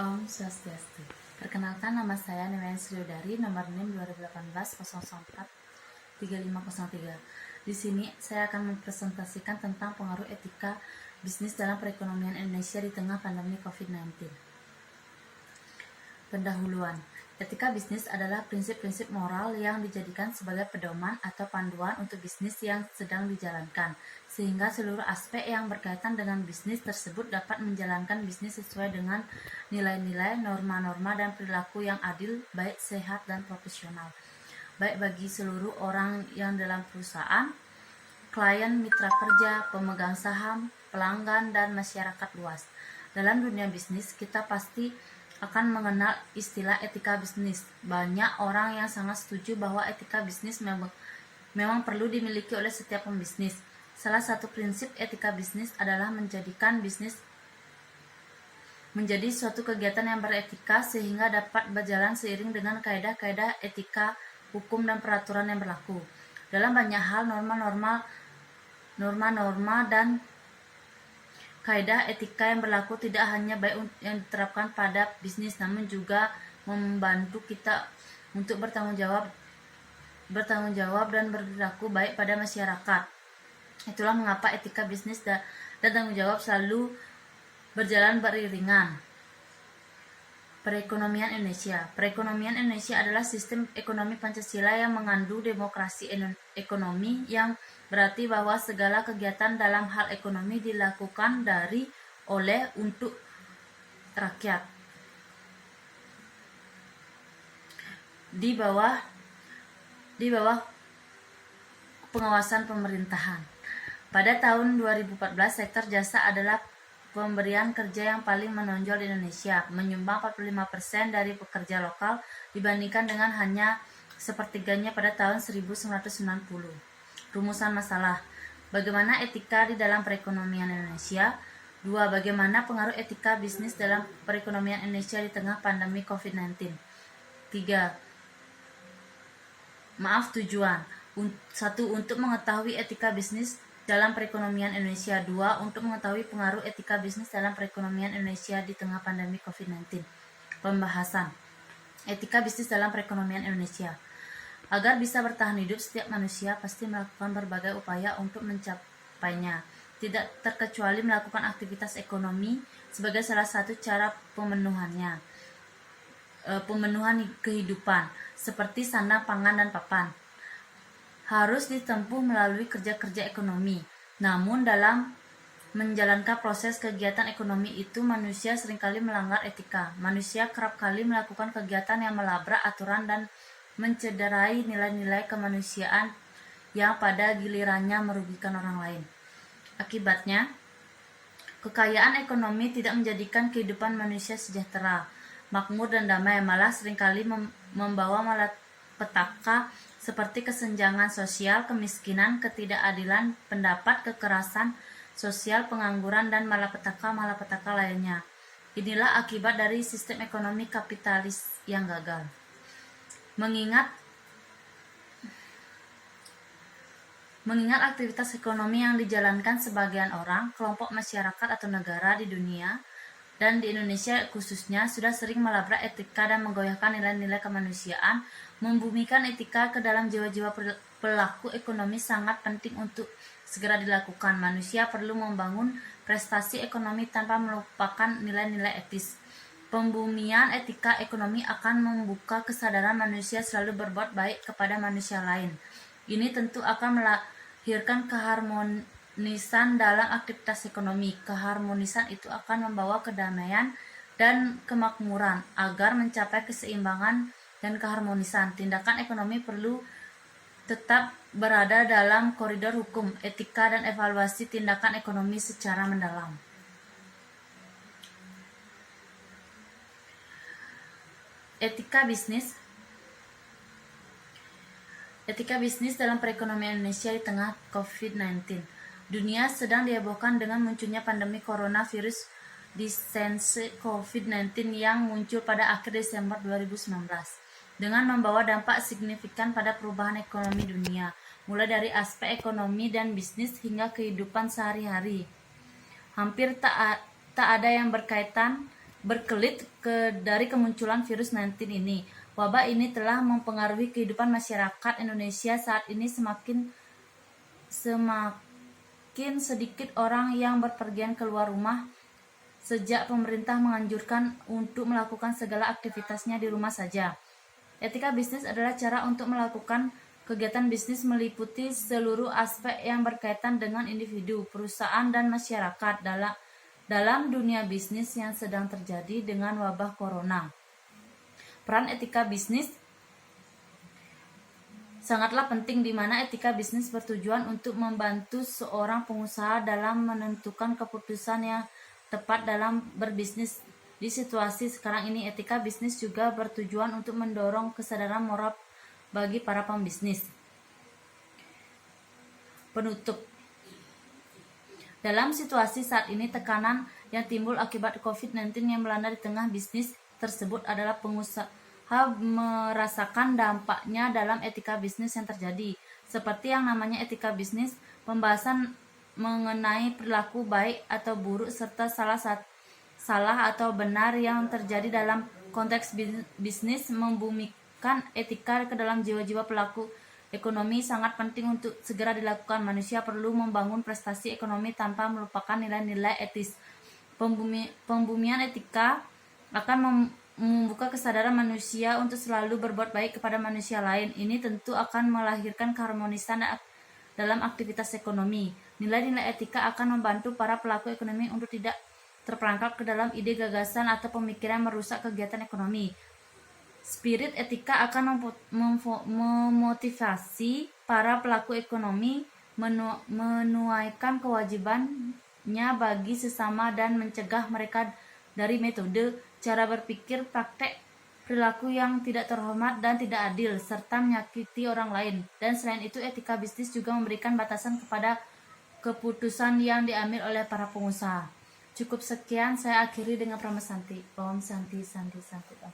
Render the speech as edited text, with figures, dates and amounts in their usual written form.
Om Swastiastu. Perkenalkan, nama saya Newen Sriudari, nomor NIM 2018-004-3503. Di sini saya akan mempresentasikan tentang pengaruh etika bisnis dalam perekonomian Indonesia di tengah pandemi COVID-19. Pendahuluan. Etika bisnis adalah prinsip-prinsip moral yang dijadikan sebagai pedoman atau panduan untuk bisnis yang sedang dijalankan, sehingga seluruh aspek yang berkaitan dengan bisnis tersebut dapat menjalankan bisnis sesuai dengan nilai-nilai, norma-norma, dan perilaku yang adil, baik, sehat, dan profesional, baik bagi seluruh orang yang dalam perusahaan, klien, mitra kerja, pemegang saham, pelanggan, dan masyarakat luas. Dalam dunia bisnis, kita pasti akan mengenal istilah etika bisnis. Banyak orang yang sangat setuju bahwa etika bisnis memang perlu dimiliki oleh setiap pembisnis. Salah satu prinsip etika bisnis adalah menjadikan bisnis menjadi suatu kegiatan yang beretika sehingga dapat berjalan seiring dengan kaidah-kaidah etika, hukum, dan peraturan yang berlaku. Dalam banyak hal, norma-norma dan kaidah etika yang berlaku tidak hanya baik yang diterapkan pada bisnis, namun juga membantu kita untuk bertanggung jawab dan berperilaku baik pada masyarakat. Itulah mengapa etika bisnis dan tanggung jawab selalu berjalan beriringan. Perekonomian Indonesia. Perekonomian Indonesia adalah sistem ekonomi Pancasila yang mengandung demokrasi ekonomi, yang berarti bahwa segala kegiatan dalam hal ekonomi dilakukan oleh untuk rakyat di bawah pengawasan pemerintahan. Pada tahun 2014, sektor jasa adalah pemberian kerja yang paling menonjol di Indonesia, menyumbang 45% dari pekerja lokal dibandingkan dengan hanya sepertiganya pada tahun 1990. Rumusan masalah. Bagaimana etika di dalam perekonomian Indonesia? 2. Bagaimana pengaruh etika bisnis dalam perekonomian Indonesia di tengah pandemi COVID-19? 3. Tujuan. 1. Untuk mengetahui etika bisnis dalam perekonomian Indonesia. 2. Untuk mengetahui pengaruh etika bisnis dalam perekonomian Indonesia di tengah pandemi COVID-19. Pembahasan. Etika bisnis dalam perekonomian Indonesia. Agar bisa bertahan hidup, setiap manusia pasti melakukan berbagai upaya untuk mencapainya, tidak terkecuali melakukan aktivitas ekonomi sebagai salah satu cara pemenuhan kehidupan, seperti sandang, pangan, dan papan. Harus ditempuh melalui kerja-kerja ekonomi. Namun dalam menjalankan proses kegiatan ekonomi itu, manusia seringkali melanggar etika. Manusia kerap kali melakukan kegiatan yang melabrak aturan dan mencederai nilai-nilai kemanusiaan yang pada gilirannya merugikan orang lain. Akibatnya, kekayaan ekonomi tidak menjadikan kehidupan manusia sejahtera, makmur, dan damai, malah seringkali membawa malapetaka seperti kesenjangan sosial, kemiskinan, ketidakadilan pendapat, kekerasan sosial, pengangguran, dan malapetaka lainnya. Inilah akibat dari sistem ekonomi kapitalis yang gagal. Mengingat aktivitas ekonomi yang dijalankan sebagian orang, kelompok masyarakat atau negara di dunia dan di Indonesia khususnya sudah sering melabrak etika dan menggoyahkan nilai-nilai kemanusiaan. Membumikan etika ke dalam jiwa-jiwa pelaku ekonomi sangat penting untuk segera dilakukan. Manusia perlu membangun prestasi ekonomi tanpa melupakan nilai-nilai etis. Pembumian etika ekonomi akan membuka kesadaran manusia selalu berbuat baik kepada manusia lain. Ini tentu akan melahirkan keharmonisan dalam aktivitas ekonomi. Keharmonisan itu akan membawa kedamaian dan kemakmuran. Agar mencapai keseimbangan dan keharmonisan, tindakan ekonomi perlu tetap berada dalam koridor hukum, etika, dan evaluasi tindakan ekonomi secara mendalam. Etika bisnis dalam perekonomian Indonesia di tengah COVID-19. Dunia sedang dihebohkan dengan munculnya pandemi coronavirus disease COVID-19 yang muncul pada akhir Desember 2019 dengan membawa dampak signifikan pada perubahan ekonomi dunia, mulai dari aspek ekonomi dan bisnis hingga kehidupan sehari-hari. Hampir tak ada yang berkaitan berkelit dari kemunculan virus 19 ini. Wabah ini telah mempengaruhi kehidupan masyarakat Indonesia saat ini semakin sedikit orang yang berpergian keluar rumah sejak pemerintah menganjurkan untuk melakukan segala aktivitasnya di rumah saja. Etika bisnis adalah cara untuk melakukan kegiatan bisnis meliputi seluruh aspek yang berkaitan dengan individu, perusahaan, dan masyarakat dalam dunia bisnis yang sedang terjadi dengan wabah corona. Peran etika bisnis sangatlah penting, di mana etika bisnis bertujuan untuk membantu seorang pengusaha dalam menentukan keputusan yang tepat dalam berbisnis. Di situasi sekarang ini, etika bisnis juga bertujuan untuk mendorong kesadaran moral bagi para pembisnis. Penutup. Dalam situasi saat ini, tekanan yang timbul akibat COVID-19 yang melanda di tengah bisnis tersebut adalah pengusaha merasakan dampaknya dalam etika bisnis yang terjadi. Seperti yang namanya etika bisnis, pembahasan mengenai perilaku baik atau buruk serta salah atau benar yang terjadi dalam konteks bisnis membumikan etika ke dalam jiwa-jiwa pelaku ekonomi sangat penting untuk segera dilakukan. Manusia perlu membangun prestasi ekonomi tanpa melupakan nilai-nilai etis. Pembumian etika akan membuka kesadaran manusia untuk selalu berbuat baik kepada manusia lain. Ini tentu akan melahirkan keharmonisan dalam aktivitas ekonomi. Nilai-nilai etika akan membantu para pelaku ekonomi untuk tidak terperangkap ke dalam ide, gagasan, atau pemikiran merusak kegiatan ekonomi. Spirit etika akan memotivasi para pelaku ekonomi menunaikan kewajibannya bagi sesama dan mencegah mereka dari metode, cara berpikir, praktek, perilaku yang tidak terhormat dan tidak adil, serta menyakiti orang lain. Dan selain itu, etika bisnis juga memberikan batasan kepada keputusan yang diambil oleh para pengusaha. Cukup sekian, saya akhiri dengan Pramasanti. Om Santi Santi Santi Om.